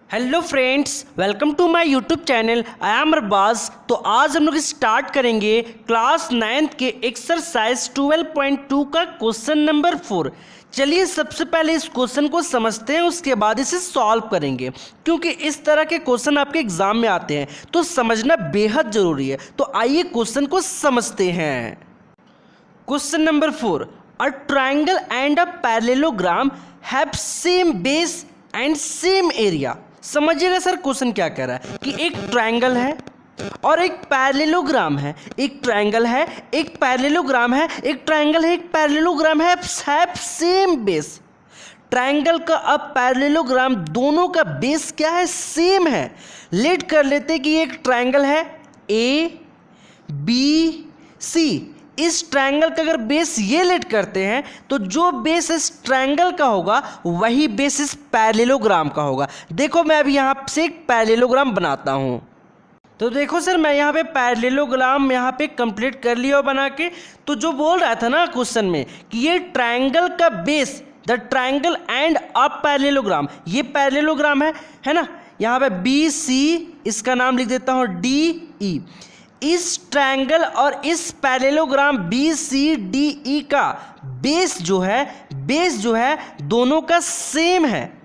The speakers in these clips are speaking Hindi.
Hello friends, welcome to my YouTube channel. I am Arbaz. तो आज हम लोग स्टार्ट करेंगे क्लास 9th के एक्सरसाइज 12.2 का क्वेश्चन नंबर 4। चलिए सबसे पहले इस क्वेश्चन को समझते हैं, उसके बाद इसे सॉल्व करेंगे, क्योंकि इस तरह के क्वेश्चन आपके एग्जाम में आते हैं तो समझना बेहद जरूरी है। तो आइए क्वेश्चन को समझते हैं। Question number 4, a triangle and a parallelogram have same base and same area. समझिएगा सर क्वेश्चन क्या कह रहा है कि एक ट्राइंगल है और एक पैरेललोग्राम है। एक ट्राइंगल है, एक पैरेललोग्राम है, एक ट्राइंगल है, एक पैरेललोग्राम है, हैव सेम बेस। ट्राइंगल का अब पैरेललोग्राम दोनों का बेस क्या है? सेम है। लेट कर लेते कि एक ट्राइंगल है ए बी सी। इस ट्रायंगल का अगर बेस ये लेट करते हैं तो जो बेस इस ट्रायंगल का होगा वही बेस इस पैरेललोग्राम का होगा। देखो मैं अभी यहाँ से एक पैरेललोग्राम बनाता हूँ। तो देखो सर मैं यहाँ पे पैरेललोग्राम यहाँ पे कंप्लीट कर लिया बना के। तो जो बोल रहा था ना क्वेश्चन में कि ये ट्रायंगल का base, the triangle and a parallelogram, ये पैरेललोग्राम है ना। यहाँ पे बी सी, इसका नाम लिख देता हूँ डी ई। इस ट्रायंगल और इस parallelogram B C D E का बेस जो है दोनों का सेम है।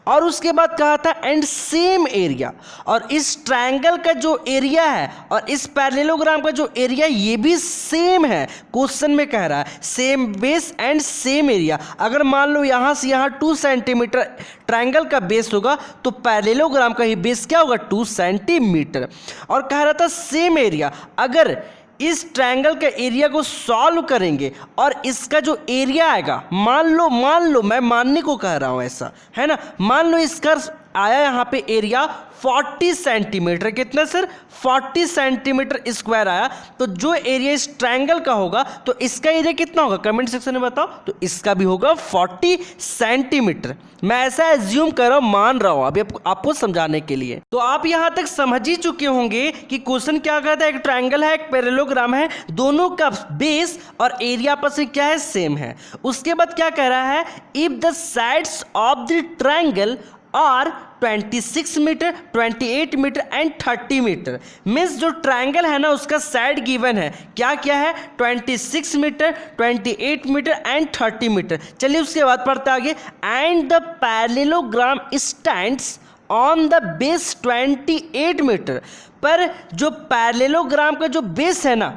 और उसके बाद कहा था एंड सेम एरिया। और इस ट्रायंगल का जो एरिया है और इस पैरेललोग्राम का जो एरिया ये भी सेम है। क्वेश्चन में कह रहा है same base and same area. अगर मान लो यहाँ से यहाँ 2 सेंटीमीटर ट्रायंगल का बेस होगा तो पैरेललोग्राम का ही बेस क्या होगा? 2 सेंटीमीटर। और कह रहा था सेम एरिया। अगर इस ट्रायंगल के एरिया को सॉल्व करेंगे और इसका जो एरिया आएगा, मान लो मैं मानने को कह रहा हूं ऐसा है ना, मान लो इसका आया यहाँ पे एरिया 40 सेंटीमीटर। कितना सर? 40 सेंटीमीटर स्क्वायर आया। तो जो एरिया इस ट्रायंगल का होगा तो इसका एरिया कितना होगा? कमेंट सेक्शन में बताओ। तो इसका भी होगा 40 सेंटीमीटर। मैं ऐसा एज्यूम कर रहा हूँ, मान रहा हूँ अभी आपको समझाने के लिए। तो आप यहाँ तक समझ ही चुके होंगे कि क्वेश्चन क्या कहता है। एक ट्रायंगल है, एक पैरेललोग्राम है, दोनों का बेस और एरिया आपस में क्या है? सेम है। उसके बाद क्या कह रहा है? If the sides of the triangle are 26 metre, 28 metre and 30 metre. Means जो ट्रायंगल है ना उसका साइड गिवन है, क्या क्या है? 26 मीटर, 28 मीटर एंड 30 मीटर। चलिए उसके बाद पढ़ते आगे। And the parallelogram stands on the base 28 metre. पर जो पैरेललोग्राम का जो बेस है ना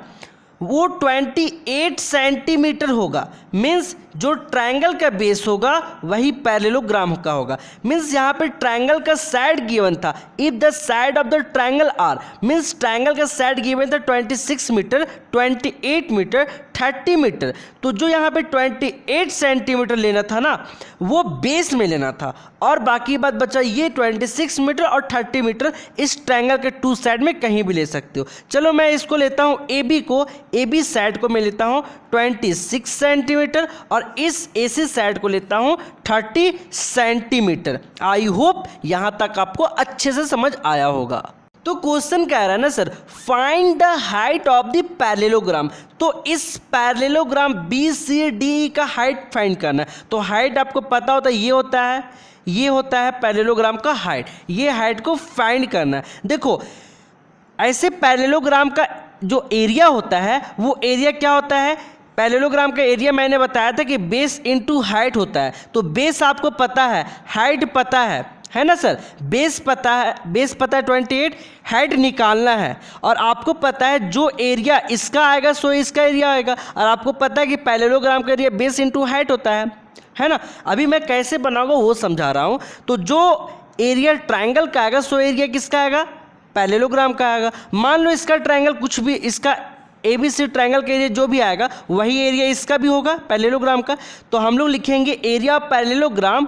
वो 28 सेंटीमीटर होगा। मीन्स जो ट्रायंगल का बेस होगा वही पैरेललोग्राम का होगा। मीन्स यहाँ पे ट्रायंगल का साइड गिवन था। If the side of the triangle are, means triangle का साइड गिवन था 26 मीटर, 28 मीटर, 30 मीटर। तो जो यहाँ पे 28 सेंटीमीटर लेना था ना वो बेस में लेना था, और बाकी बात बचा ये 26 मीटर और 30 मीटर इस ट्रायंगल के 2 साइड में कहीं भी ले सकते हो। चलो मैं इसको लेता हूँ ए बी को, ए बी साइड को मैं लेता हूँ 26 सेंटीमीटर और इस एसी साइड को लेता हूँ 30 सेंटीमीटर। आई होप यहाँ तक आपको अच्छे से समझ आया होगा। तो क्वेश्चन कह रहा है ना sir find the height of the parallelogram. तो इस पैरेललोग्राम बी सी डी का हाइट फाइंड करना है। तो हाइट आपको पता होता है ये होता है पैरेललोग्राम का हाइट। ये हाइट को फाइंड करना है। देखो ऐसे पैरेललोग्राम का जो एरिया होता है वो एरिया क्या होता है? पैरेललोग्राम का एरिया मैंने बताया था कि बेस इनटू हाइट होता है। तो बेस आपको पता है, हाइट पता है ना सर। बेस पता है 28, हाइट निकालना है। और आपको पता है जो एरिया इसका आएगा सो इसका एरिया आएगा। और आपको पता है कि पैरेललोग्राम का एरिया बेस इनटू हाइट होता है ना। अभी मैं कैसे बनाऊंगा वो समझा रहा हूँ। तो जो एरिया ट्रायंगल का आएगा सो एरिया किसका आएगा? पैरेललोग्राम का आएगा। मान लो इसका ट्रायंगल कुछ भी, इसका ABC ट्रायंगल का एरिया जो भी आएगा वही एरिया इसका भी होगा पैरेललोग्राम का। तो हम लोग लिखेंगे एरिया ऑफ पैरेललोग्राम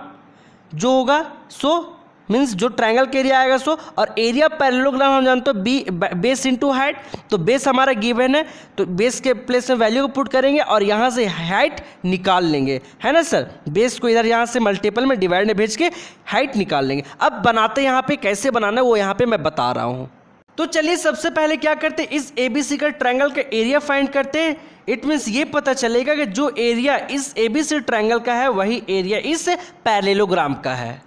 जो होगा सो मीन्स जो ट्रायंगल का एरिया आएगा सो, और एरिया ऑफ पैरेललोग्राम हम जानते हो बेस इनटू हाइट। तो बेस हमारा गिवन है तो बेस के प्लेस में वैल्यू को पुट करेंगे और यहाँ से हाइट निकाल लेंगे, है ना सर। बेस को इधर यहाँ से मल्टीपल में डिवाइड में भेज के हाइट निकाल लेंगे। अब बनाते यहाँ पे कैसे बनाना है वो यहाँ पे मैं बता रहा हूँ। तो चलिए सबसे पहले क्या करते हैं, इस ABC का ट्रायंगल का एरिया फाइंड करते हैं। इट मीन्स ये पता चलेगा कि जो एरिया इस ABC ट्रायंगल का है वही एरिया इस पैरेललोग्राम का है।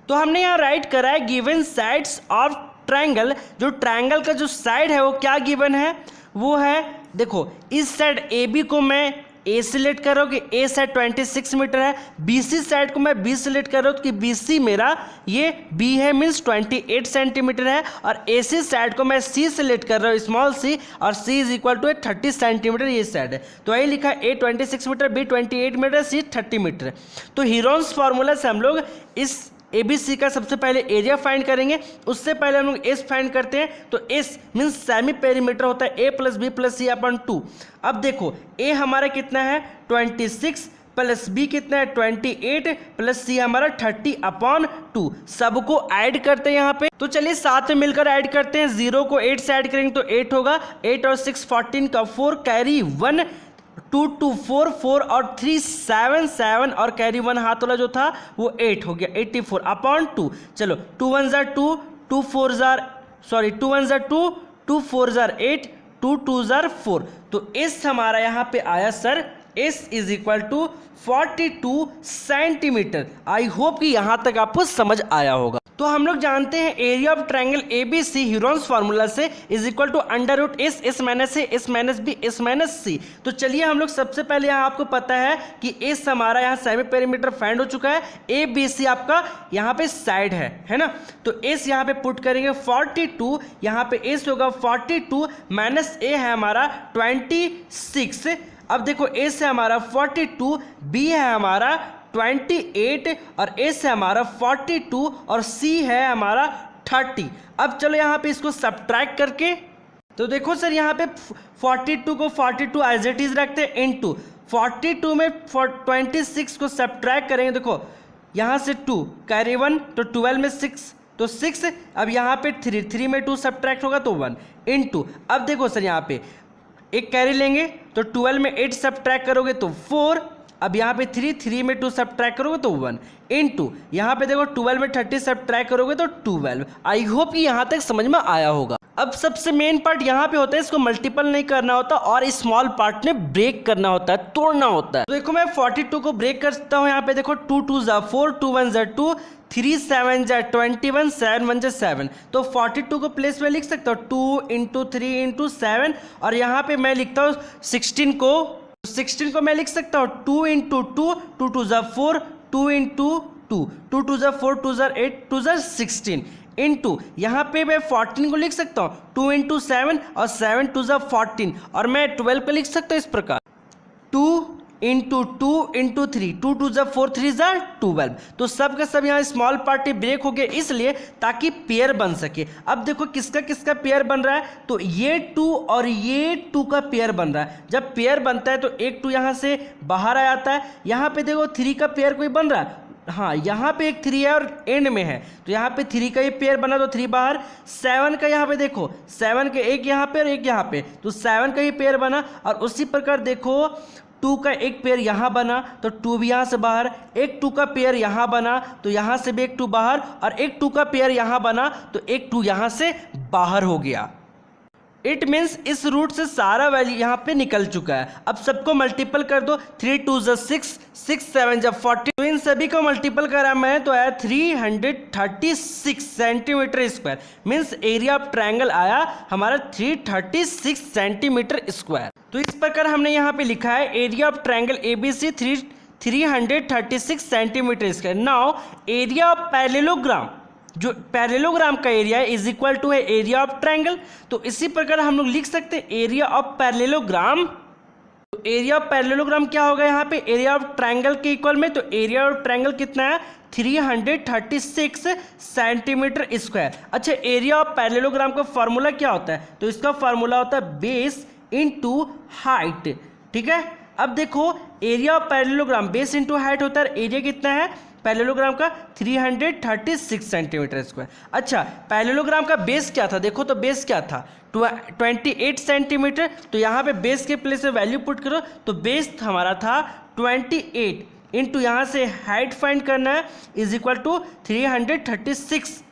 तो हमने यहाँ राइट करा है गिवन साइड्स ऑफ ट्रायंगल। जो ट्रायंगल का जो साइड है वो क्या गिवन है, वो है देखो इस साइड ए बी को मैं ए सिलेक्ट कर रहा हूँ कि ए साइड 26 मीटर है, बी सी साइड को मैं बी सिलेक्ट कर रहा हूँ कि बी सी मेरा ये बी है मीन्स 28 सेंटीमीटर है, और ए सी साइड को मैं सी सिलेक्ट कर रहा हूँ स्मॉल सी, और सी इज इक्वल टू 30 सेंटीमीटर ये साइड है। तो वही लिखा ए 26 मीटर, बी 28 मीटर, सी 30 मीटर। तो हीरोन्स फार्मूला से हम लोग इस ए बी सी का सबसे पहले एरिया फाइंड करेंगे, उससे पहले हम लोग एस फाइंड करते हैं। तो एस मीन्स सेमी पेरीमीटर होता है ए प्लस बी प्लस सी अपन 2। अब देखो ए हमारा कितना है 26 प्लस बी कितना है 28 प्लस सी हमारा 30/2। सबको ऐड करते हैं यहाँ पे। तो चलिए साथ में मिलकर ऐड करते हैं। 0 को 8 से ऐड करेंगे तो 8 होगा, 8 और 6 14 का 4 कैरी 1 2 2 4 4 और 3 7 7 और कैरी 1 हाथ वाला जो था वो 8 हो गया 84/2। चलो 2 1 जार 2 2 4 जार 2 2 4 जार 8 2 2 जार 4। तो एस हमारा यहाँ पे आया sir S is equal to 42 centimetre. I hope कि यहाँ तक आपको समझ आया होगा। तो हम लोग जानते हैं area of triangle A B C Heron's formula से is equal to under root s, s minus a, s minus b, s minus c. तो चलिए हम लोग सबसे पहले यहाँ आपको पता है कि एस हमारा यहाँ सेमी पेरीमीटर फाइंड हो चुका है, ए बी सी आपका यहाँ पे साइड है ना। तो एस यहाँ पे पुट करेंगे 42, यहाँ पे एस होगा 42 माइनस ए है हमारा 26। अब देखो ए से हमारा 42, बी है हमारा 28 और ए से हमारा 42 और सी है हमारा 30। अब चलो यहाँ पे इसको सब्ट्रैक्ट करके, तो देखो सर यहाँ पे 42 को 42 एज इट इज रखते हैं इनटू 42 में 26 को सब्ट्रैक्ट करेंगे। देखो यहाँ से 2 कैरी 1 तो 12 में 6 तो 6। अब यहाँ पे 3 में 2 सब्ट्रैक्ट होगा तो 1 इनटू। अब देखो सर यहाँ पे एक कैरी लेंगे तो 12 में 8 सब्ट्रैक्ट करोगे तो 4। अब यहाँ पे 3 में 2 सब्ट्रैक्ट करोगे तो 1 इनटू यहाँ पे देखो 12 में 30 सब्ट्रैक्ट करोगे तो 12। आई होप कि यहाँ तक समझ में आया होगा। अब सबसे मेन पार्ट यहाँ पे होता है, इसको मल्टीपल नहीं करना होता और स्मॉल पार्ट में ब्रेक करना होता है, तोड़ना होता है। तो देखो मैं 42 को ब्रेक करता हूँ। यहाँ पे देखो 2 2 ज़ा 4 2 1 ज़ा 2 3 7 ज़ा 21 7 1 ज़ा 7। तो 42 को प्लेस में लिख सकता हूँ 2 इंटू 3 इंटू 7, और यहाँ पे मैं लिखता हूँ 16 को मैं लिख सकता हूँ 2 इंटू 2 2 2 ज़ा 4 2 इंटू 2 2 2 ज़ा 4 2 ज़ा 8 2 ज़ा 16 इंटू यहाँ पे मैं 14 को लिख सकता हूँ 2 इंटू 7 और 7 2 ज़ा 14, और मैं 12 को लिख सकता हूँ इस प्रकार 2 इंटू 2 इंटू 3 2 2 ज़ा 4 3 ज़ा 12। तो सब का सब यहाँ स्मॉल पार्टी ब्रेक हो गया इसलिए ताकि पेयर बन सके। अब देखो किसका किसका पेयर बन रहा है, तो ये 2 और ये 2 का पेयर बन रहा है। जब पेयर बनता है तो एक 2 यहाँ से बाहर आ जाता है। यहाँ पे देखो 3 का पेयर कोई बन रहा है, हाँ यहाँ पे एक 3 है और एंड में है तो यहाँ पे 3 का ही पेयर बना तो 3 बाहर। 7 का यहाँ पे देखो 7 के एक यहाँ पे और एक यहाँ पे, तो 7 का ही पेयर बना। और उसी प्रकार देखो 2 का एक पेयर यहाँ बना तो 2 भी यहाँ से बाहर, एक 2 का पेयर यहाँ बना तो यहाँ से भी एक 2 बाहर, और एक 2 का पेयर यहाँ बना तो एक 2 यहाँ से बाहर हो गया। इट मीन्स इस रूट से सारा वैल्यू यहाँ पे निकल चुका है। अब सबको मल्टीपल कर दो 3 2 ज़ा 6 6 7 ज़ा 40। तो इन सभी को मल्टीपल करा मैं तो आया 336 centimetre square. Means area of triangle आया हमारा 336 सेंटीमीटर स्क्वायर। तो इस प्रकार हमने यहाँ पे लिखा है area of triangle ABC 336 centimetre square. Now area of parallelogram, जो पैरेललोग्राम का एरिया है इज इक्वल टू है एरिया ऑफ ट्रायंगल। तो इसी प्रकार हम लोग लिख सकते हैं एरिया ऑफ पैरेललोग्राम। तो एरिया ऑफ पैरेललोग्राम क्या होगा यहाँ पे एरिया ऑफ ट्रायंगल के इक्वल में, तो एरिया ऑफ ट्रायंगल कितना है 336 सेंटीमीटर स्क्वायर। अच्छा एरिया ऑफ पैरेललोग्राम का फॉर्मूला क्या होता है, तो इसका फॉर्मूला होता है बेस इनटू हाइट। ठीक है, अब देखो area of parallelogram base into height होता है, एरिया कितना है पैरेललोग्राम का 336 सेंटीमीटर स्क्वायर। अच्छा पैरेललोग्राम का बेस क्या था, देखो तो बेस क्या था 28 सेंटीमीटर। तो यहाँ पे बेस के प्लेस में वैल्यू पुट करो तो बेस हमारा था 28 इंटू यहाँ से हाइट फाइंड करना है इज इक्वल टू 336।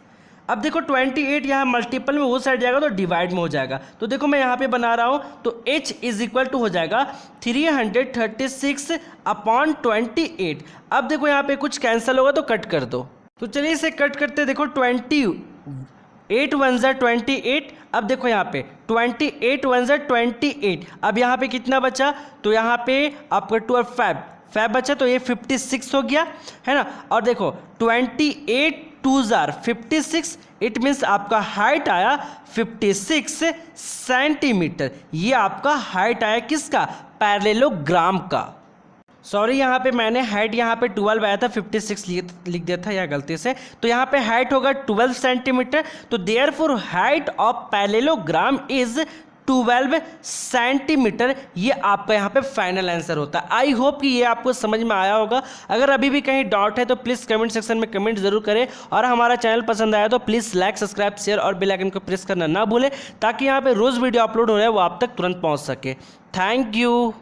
अब देखो 28 यहाँ मल्टीपल में वो साइड जाएगा तो डिवाइड में हो जाएगा। तो देखो मैं यहाँ पे बना रहा हूँ तो h इज इक्वल टू हो जाएगा 336/28। अब देखो यहाँ पे कुछ कैंसिल होगा तो कट कर दो। तो चलिए इसे कट करते, देखो 28 वन ज़ा 28। अब देखो यहाँ पे 28 वन ज़ा 28। अब यहाँ पे कितना बचा, तो यहाँ पे आपका 12 5 बचा, तो ये 56 हो गया है ना। और देखो 28 2 ज़ार 56, इट मीन्स आपका हाइट आया 56 सेंटीमीटर। ये आपका हाइट आया किसका, पैरेललोग्राम का। सॉरी यहाँ पे मैंने हाइट यहाँ पे 12 आया था, 56 लिख दिया था या गलती से। तो यहाँ पे हाइट होगा 12 सेंटीमीटर। तो therefore height of parallelogram is 12 centimetre. ये आपका यहाँ पे फाइनल आंसर होता है। आई होप कि ये आपको समझ में आया होगा। अगर अभी भी कहीं डाउट है तो प्लीज़ कमेंट सेक्शन में कमेंट जरूर करें, और हमारा चैनल पसंद आया तो प्लीज़ लाइक सब्सक्राइब शेयर और बेल आइकन को प्रेस करना ना भूलें, ताकि यहाँ पे रोज़ वीडियो अपलोड हो रहा है वो आप तक तुरंत पहुँच सके। Thank you.